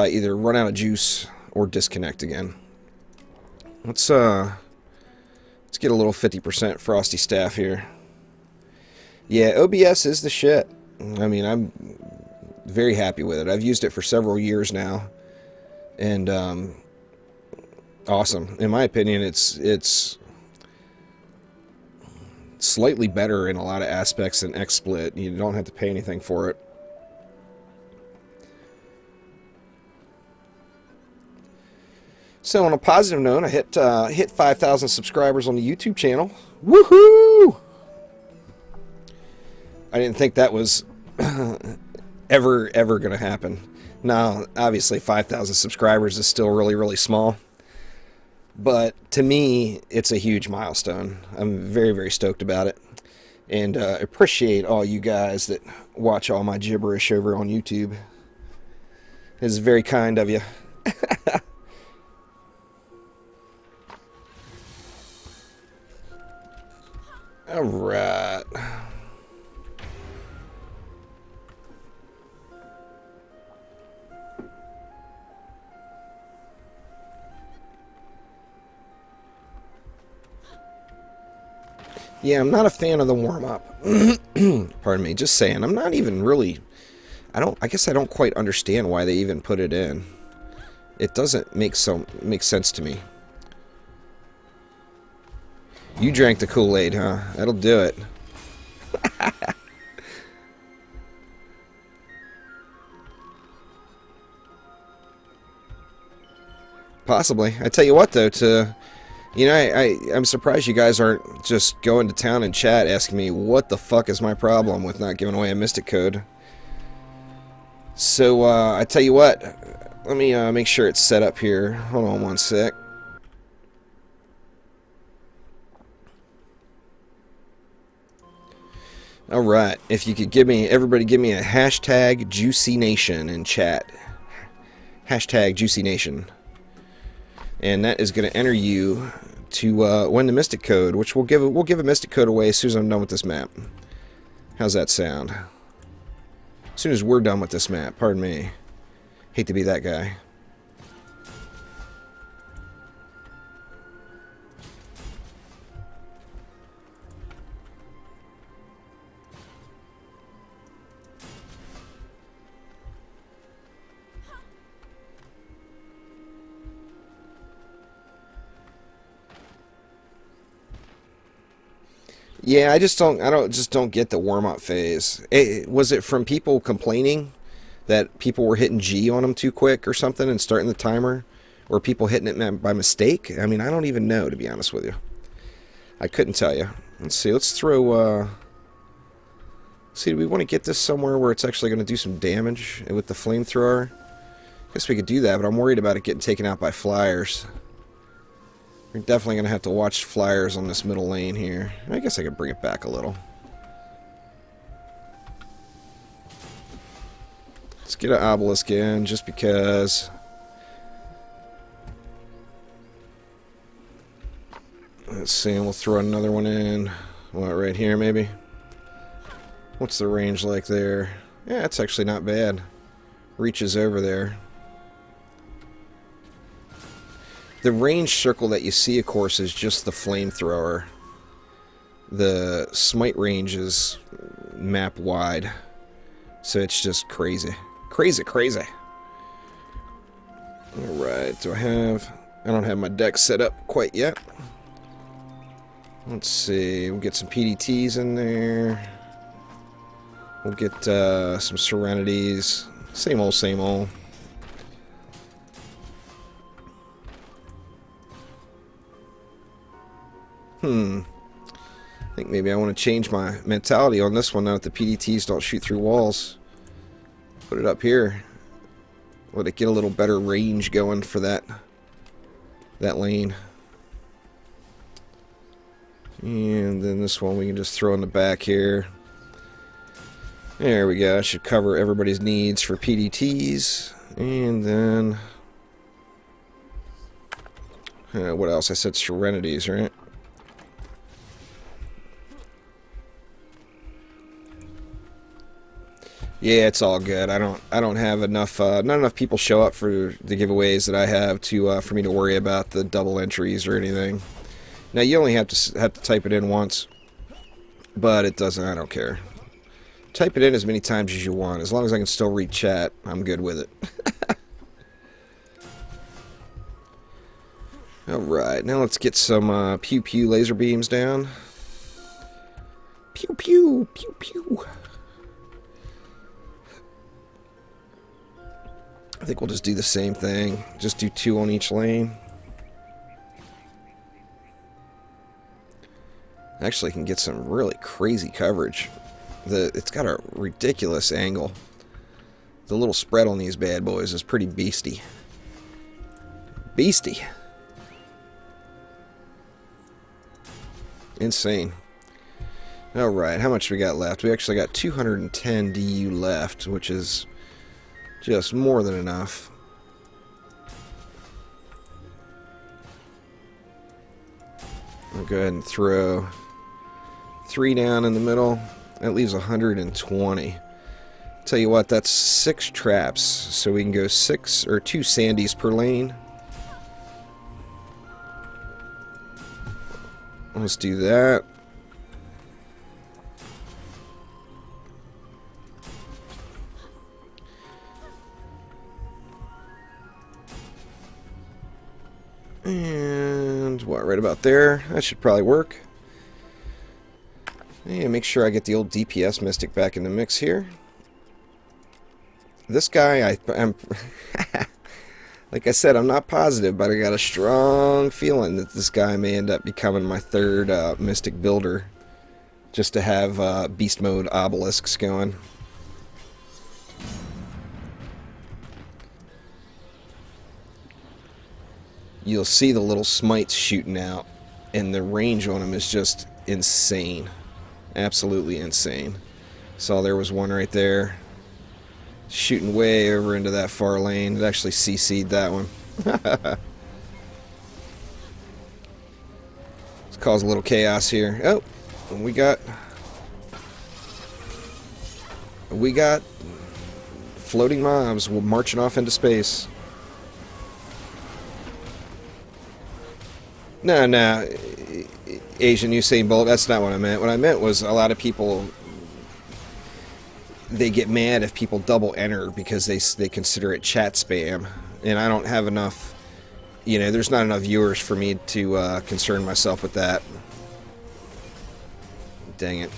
either run out of juice or disconnect again. Let's get a little 50% frosty staff here. Yeah, OBS is the shit. I mean, I'm very happy with it. I've used it for several years now, and awesome. In my opinion, it's slightly better in a lot of aspects than XSplit. You don't have to pay anything for it. So on a positive note, I hit 5,000 subscribers on the YouTube channel. Woohoo! I didn't think that was ever going to happen. Now, obviously, 5,000 subscribers is still really, really small. But to me, it's a huge milestone. I'm very, very stoked about it. And appreciate all you guys that watch all my gibberish over on YouTube. It's very kind of you. All right. Yeah, I'm not a fan of the warm-up. Pardon me, just saying. I'm not even really... I guess I don't quite understand why they even put it in. It doesn't make sense to me. You drank the Kool-Aid, huh? That'll do it. Possibly. I tell you what, though, you know, I'm surprised you guys aren't just going to town and chat asking me what the fuck is my problem with not giving away a Mystic Code. So, I tell you what, let me make sure it's set up here. Hold on one sec. Alright, if you could everybody give me a hashtag JuicyNation in chat. Hashtag JuicyNation. And that is going to enter you to win the Mystic Code, which we'll give a Mystic Code away as soon as I'm done with this map. How's that sound? As soon as we're done with this map, pardon me. Hate to be that guy. Yeah, I just don't get the warm-up phase. Was it from people complaining that people were hitting G on them too quick or something and starting the timer? Or people hitting it by mistake? I mean, I don't even know, to be honest with you. I couldn't tell you. Let's see, let's throw, see, do we want to get this somewhere where it's actually going to do some damage with the flamethrower? I guess we could do that, but I'm worried about it getting taken out by flyers. We're definitely going to have to watch flyers on this middle lane here. I guess I could bring it back a little. Let's get an obelisk in, just because. Let's see, and we'll throw another one in. What, right here, maybe? What's the range like there? Yeah, it's actually not bad. Reaches over there. The range circle that you see, of course, is just the flamethrower. The smite range is map wide. So it's just crazy. Crazy, crazy. Alright, I don't have my deck set up quite yet. Let's see, we'll get some PDTs in there. We'll get some Serenities. Same old, same old. I think maybe I want to change my mentality on this one now that the PDTs don't shoot through walls. Put it up here. Let it get a little better range going for that lane. And then this one we can just throw in the back here. There we go. I should cover everybody's needs for PDTs. And then what else? I said Serenities, right? Yeah, it's all good. I don't have enough not enough people show up for the giveaways that I have to for me to worry about the double entries or anything. Now you only have to type it in once, but it doesn't. I don't care. Type it in as many times as you want. As long as I can still read chat, I'm good with it. Alright, now let's get some pew pew laser beams down. Pew pew, pew pew. I think we'll just do the same thing. Just do 2 on each lane. Actually can get some really crazy coverage. It's got a ridiculous angle. The little spread on these bad boys is pretty beasty. Beasty. Insane. Alright, how much we got left? We actually got 210 DU left, which is just more than enough. I'll go ahead and throw 3 down in the middle. That leaves 120. Tell you what, that's 6 traps, so we can go 6 or 2 sandies per lane. Let's do that. And what, right about there? That should probably work. And make sure I get the old DPS Mystic back in the mix here. This guy, I'm like I said, I'm not positive, but I got a strong feeling that this guy may end up becoming my third Mystic builder, just to have Beast Mode obelisks going. You'll see the little smites shooting out, and the range on them is just insane. Absolutely insane. Saw there was one right there. Shooting way over into that far lane. It actually CC'd that one. Let's cause a little chaos here. Oh, we got floating mobs marching off into space. No, Asian Usain Bolt, that's not what I meant. What I meant was a lot of people, they get mad if people double enter because they consider it chat spam. And I don't have enough, there's not enough viewers for me to concern myself with that. Dang it.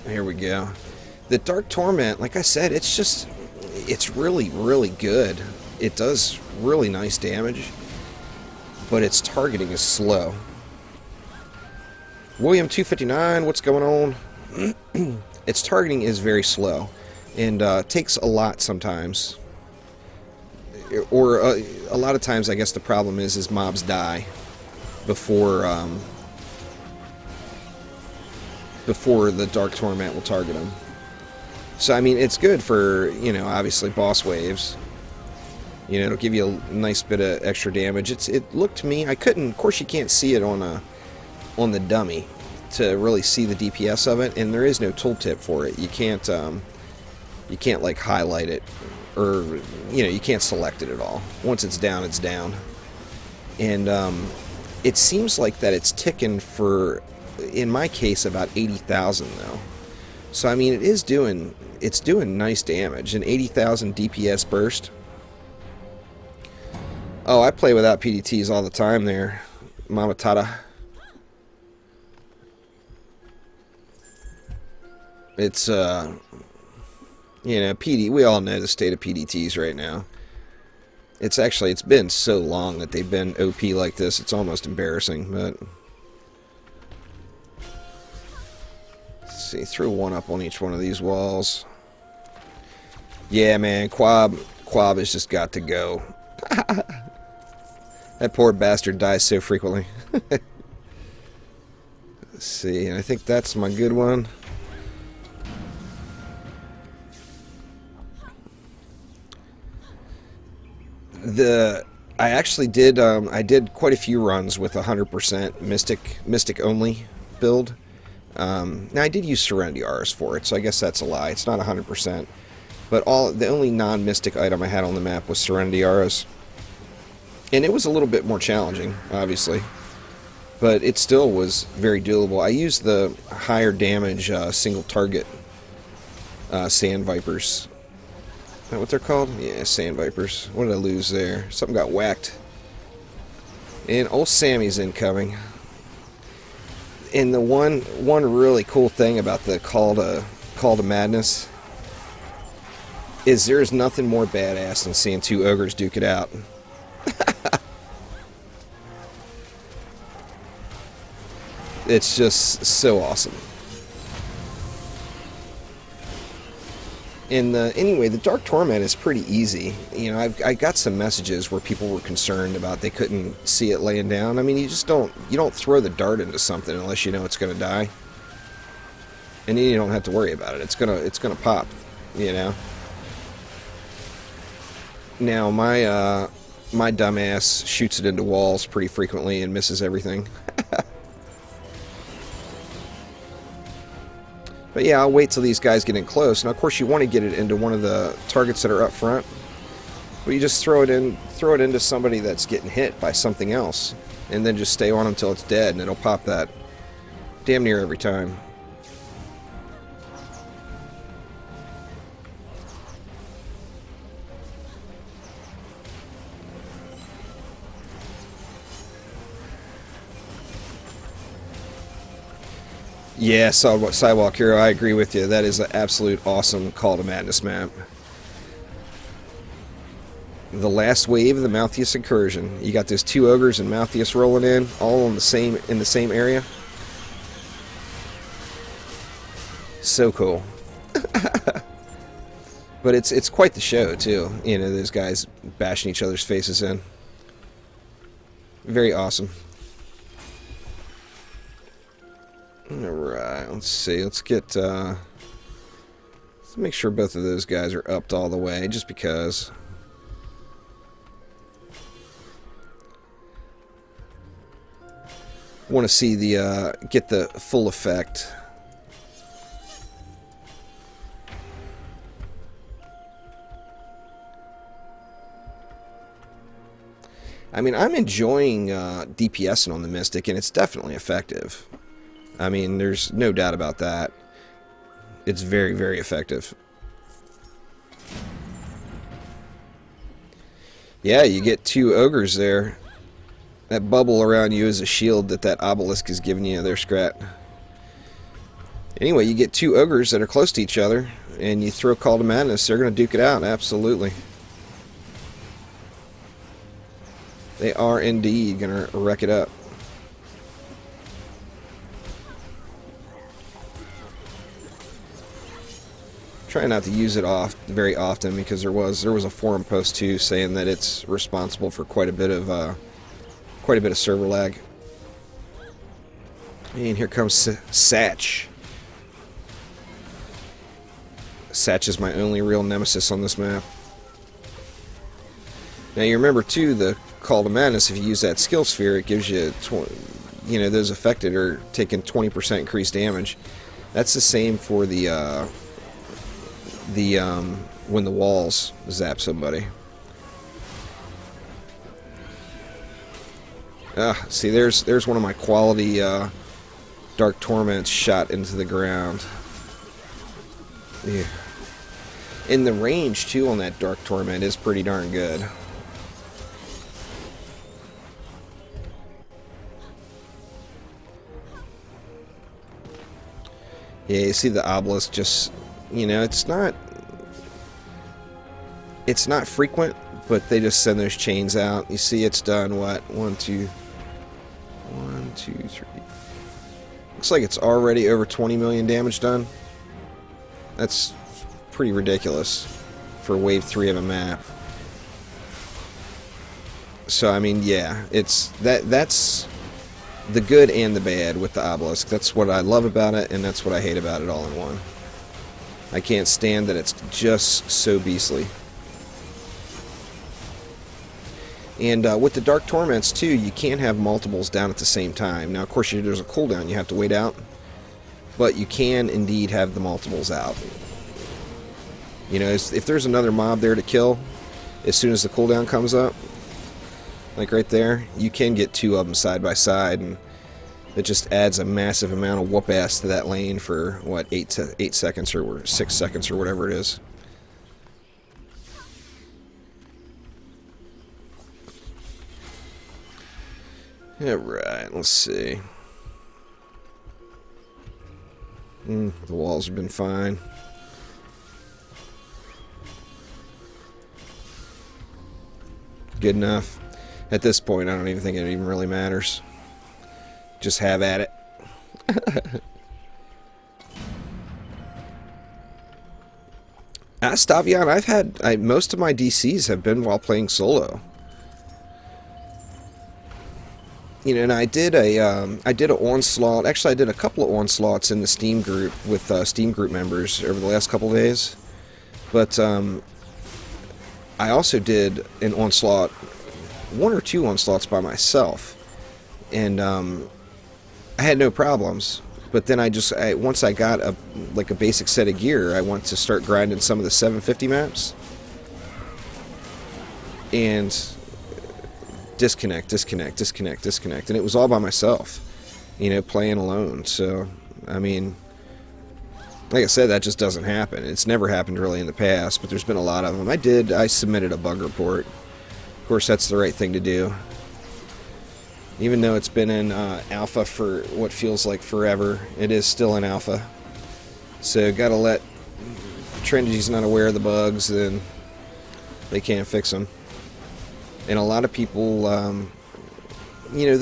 Here we go. The Dark Torment, like I said, it's really, really good. It does really nice damage, but its targeting is slow. William 259, what's going on? Its targeting is very slow, and takes a lot sometimes. Or a lot of times, I guess the problem is mobs die before the Dark Torment will target them. So, I mean, it's good for, obviously boss waves. It'll give you a nice bit of extra damage. It looked to me, of course you can't see it on the dummy to really see the DPS of it, and there is no tooltip for it. You can't like highlight it, or, you can't select it at all. Once it's down, it's down. And it seems like that it's ticking for, in my case, about 80,000 though. So I mean, it's doing nice damage. An 80,000 DPS burst. Oh, I play without PDTs all the time there, Mama Tata. It's PD. We all know the state of PDTs right now. It's been so long that they've been OP like this. It's almost embarrassing, but. See, throw one up on each one of these walls. Yeah, man, Quab has just got to go. That poor bastard dies so frequently. Let's see, I think that's my good one. I actually did I did quite a few runs with 100% Mystic only build. Now, I did use Serenity Auras for it, so I guess that's a lie. It's not 100%. But the only non-mystic item I had on the map was Serenity Auras. And it was a little bit more challenging, obviously. But it still was very doable. I used the higher damage single target Sand Vipers. Is that what they're called? Yeah, Sand Vipers. What did I lose there? Something got whacked. And old Sammy's incoming. And the one really cool thing about the Call to Madness is there's nothing more badass than seeing two ogres duke it out. It's just so awesome. And anyway, the Dark Torment is pretty easy. You know, I got some messages where people were concerned about they couldn't see it laying down. I mean, you don't throw the dart into something unless you know it's going to die. And then you don't have to worry about it. It's gonna pop, you know. Now my dumbass shoots it into walls pretty frequently and misses everything. But yeah, I'll wait till these guys get in close. Now, of course, you want to get it into one of the targets that are up front. But you just throw it into somebody that's getting hit by something else. And then just stay on them until it's dead, and it'll pop that damn near every time. Yeah, Sidewalk Hero, I agree with you. That is an absolute awesome Call to Madness map. The last wave of the Poachers Incursion. You got those two ogres and Poachers rolling in, all in the same area. So cool. But it's quite the show too. You know, those guys bashing each other's faces in. Very awesome. Alright, let's see. Let's make sure both of those guys are upped all the way, just because. Want to see get the full effect. I mean, I'm enjoying DPSing on the Mystic, and it's definitely effective. I mean, there's no doubt about that. It's very, very effective. Yeah, you get two ogres there. That bubble around you is a shield that obelisk is giving you there, Scrat. Anyway, you get two ogres that are close to each other, and you throw Call to Madness, they're going to duke it out, absolutely. They are indeed going to wreck it up. Try not to use it very often, because there was a forum post too saying that it's responsible for quite a bit of server lag. And here comes Satch. Satch is my only real nemesis on this map. Now you remember too, the Call to Madness, if you use that skill sphere, it gives you, you know, those affected are taking 20% increased damage. That's the same for when the walls zap somebody. See, there's one of my quality Dark Torments shot into the ground. Yeah. And the range too on that Dark Torment is pretty darn good. Yeah, you see the obelisk just, you know, it's not frequent, but they just send those chains out. You see it's done, what? 1, 2, 3. Looks like it's already over 20 million damage done. That's pretty ridiculous for wave 3 of a map. So, I mean, yeah, that's the good and the bad with the obelisk. That's what I love about it, and that's what I hate about it all in one. I can't stand that it's just so beastly. And with the Dark Torments too, you can't have multiples down at the same time. Now, of course, there's a cooldown you have to wait out. but you can indeed have the multiples out. You know, if there's another mob there to kill, as soon as the cooldown comes up, like right there, you can get 2 of them side by side, and it just adds a massive amount of whoop ass to that lane for, what, 8 seconds or 6 seconds or whatever it is. Alright, let's see. The walls have been fine. Good enough. At this point, I don't even think it even really matters. Just have at it. Stavion, I've had most of my DCs have been while playing solo. You know, and I did an onslaught. Actually, I did a couple of onslaughts in the Steam group with Steam group members over the last couple of days. But I also did an onslaught, 1 or 2 onslaughts by myself, and I had no problems. But then once I got a basic set of gear, I went to start grinding some of the 750 maps, and disconnect, and it was all by myself, you know, playing alone. So, I mean, like I said, that just doesn't happen. It's never happened really in the past, but there's been a lot of them. I submitted a bug report. Of course, that's the right thing to do. Even though it's been in alpha for what feels like forever, it is still in alpha. So, gotta let Trinity's not aware of the bugs, then they can't fix them. And a lot of people, you know,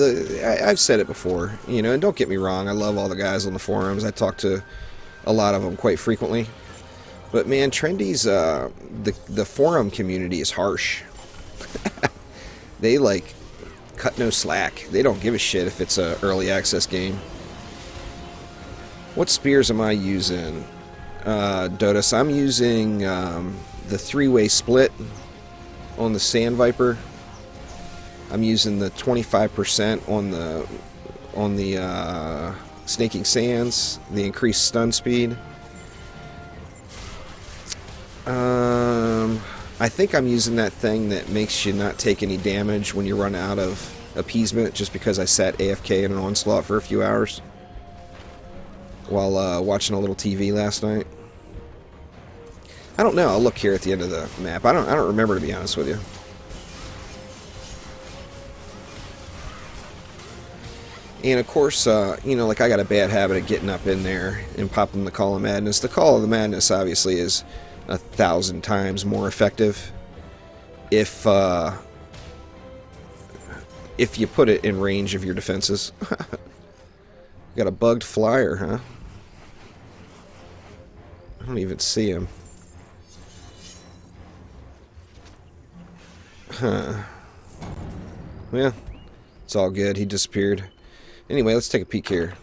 I've said it before, you know, and don't get me wrong, I love all the guys on the forums. I talk to a lot of them quite frequently. But man, Trendy's, the forum community is harsh. They, like, cut no slack. They don't give a shit if it's a early access game. What spears am I using, Dotus? I'm using the 3-way split on the Sand Viper. I'm using the 25% on the Snaking Sands, the increased stun speed. I think I'm using that thing that makes you not take any damage when you run out of appeasement, just because I sat AFK in an onslaught for a few hours while watching a little TV last night. I don't know. I'll look here at the end of the map. I don't remember, to be honest with you. And of course, you know, like, I got a bad habit of getting up in there and popping the Call of Madness. The Call of the Madness obviously is 1,000 times more effective if you put it in range of your defenses. Got a bugged flyer, huh? I don't even see him. Huh. Well, it's all good. He disappeared. Anyway, let's take a peek here.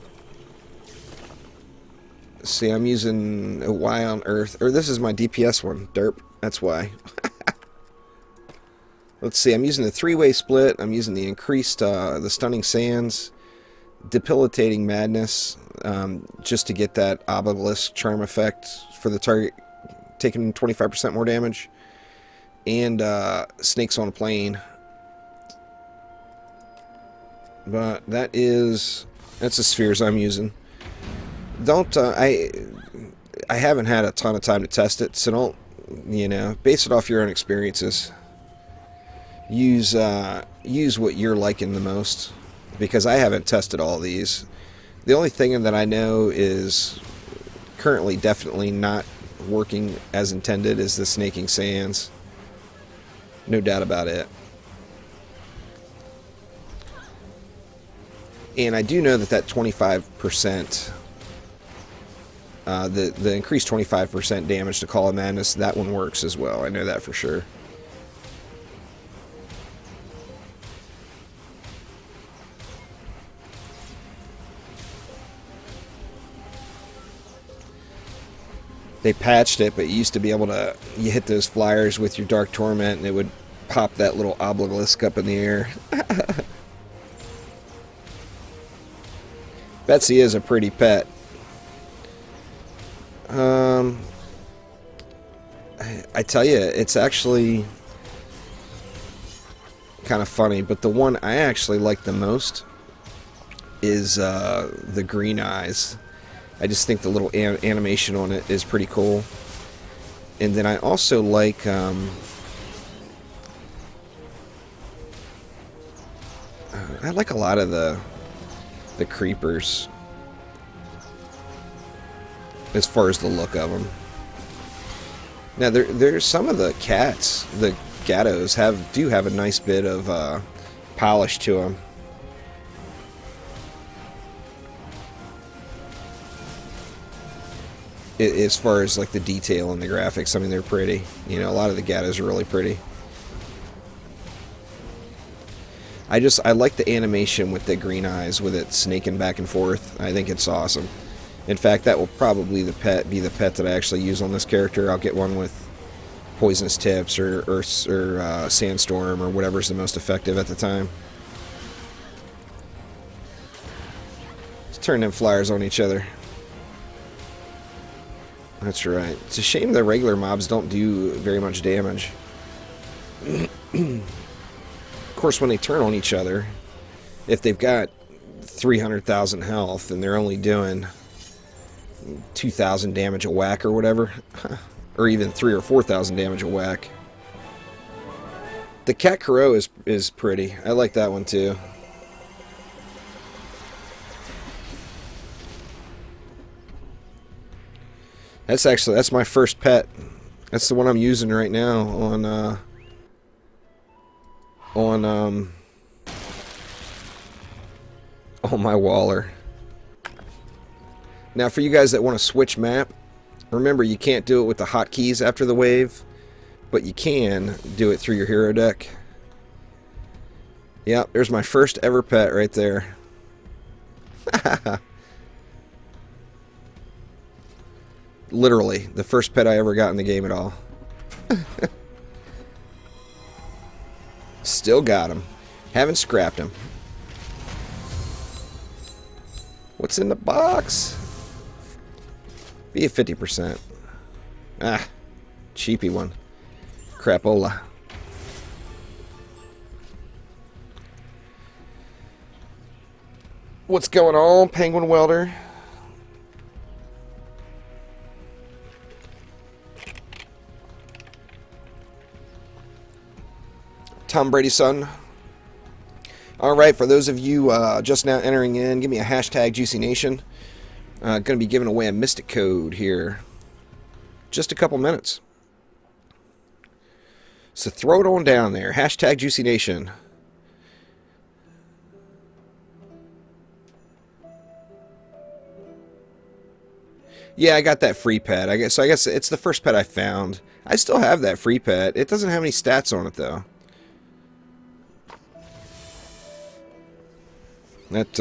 See, I'm using a Y on Earth. Or this is my DPS one. Derp. That's why. Let's see. I'm using the 3-way split. I'm using the increased, the Stunning Sands. Debilitating Madness. Just to get that Obelisk Charm effect for the target. Taking 25% more damage. And Snakes on a Plane. But that's the spheres I'm using. Don't I haven't had a ton of time to test it, so don't, you know, base it off your own experiences. Use what you're liking the most, because I haven't tested all these. The only thing that I know is currently definitely not working as intended is the Snaking Sands. No doubt about it. And I do know that 25%, the increased 25% damage to Call of Madness, that one works as well. I know that for sure. They patched it, but you used to be able to, you hit those flyers with your Dark Torment and it would pop that little obelisk up in the air. Betsy is a pretty pet. I tell you, it's actually kind of funny, but the one I actually like the most is the green eyes. I just think the little animation on it is pretty cool. And then I also like I like a lot of the creepers as far as the look of them. Now there's some of the cats, the gattos do have a nice bit of polish to them. As far as like the detail and the graphics, I mean, they're pretty. You know, a lot of the gattos are really pretty. I like the animation with the green eyes, with it snaking back and forth. I think it's awesome. In fact, that will probably be the pet that I actually use on this character. I'll get one with poisonous tips or sandstorm or whatever's the most effective at the time. Let's turn them flyers on each other. That's right. It's a shame the regular mobs don't do very much damage. Of course, when they turn on each other, if they've got 300,000 health and they're only doing 2,000 damage a whack or whatever, or even 3,000 or 4,000 damage a whack. The cat crow is pretty. I like that one too. That's my first pet. That's the one I'm using right now on my Waller. Now, for you guys that want to switch map, remember you can't do it with the hotkeys after the wave, but you can do it through your hero deck. Yep, there's my first ever pet right there. Literally, the first pet I ever got in the game at all. Still got him. Haven't scrapped him. What's in the box? Be a 50%. Ah, cheapy one. Crapola. What's going on, Penguin Welder? Tom Brady's son. Alright, for those of you just now entering in, give me a hashtag JuicyNation. Going to be giving away a Mystic code here. Just a couple minutes. So throw it on down there. Hashtag JuicyNation. Yeah, I got that free pet. I guess it's the first pet I found. I still have that free pet. It doesn't have any stats on it, though. That,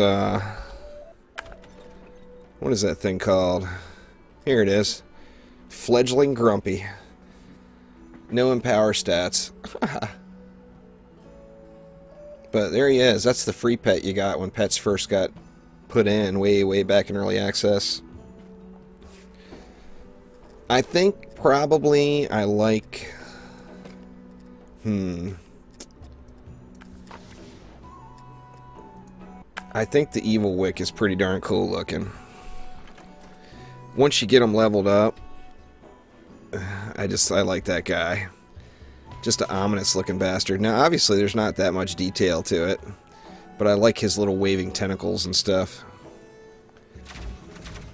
what is that thing called? Here it is. Fledgling Grumpy. No Empower stats. But there he is. That's the free pet you got when pets first got put in way back in early access. I think probably I like... I think the Evil Wick is pretty darn cool looking. Once you get him leveled up, I like that guy. Just an ominous looking bastard. Now obviously there's not that much detail to it, but I like his little waving tentacles and stuff.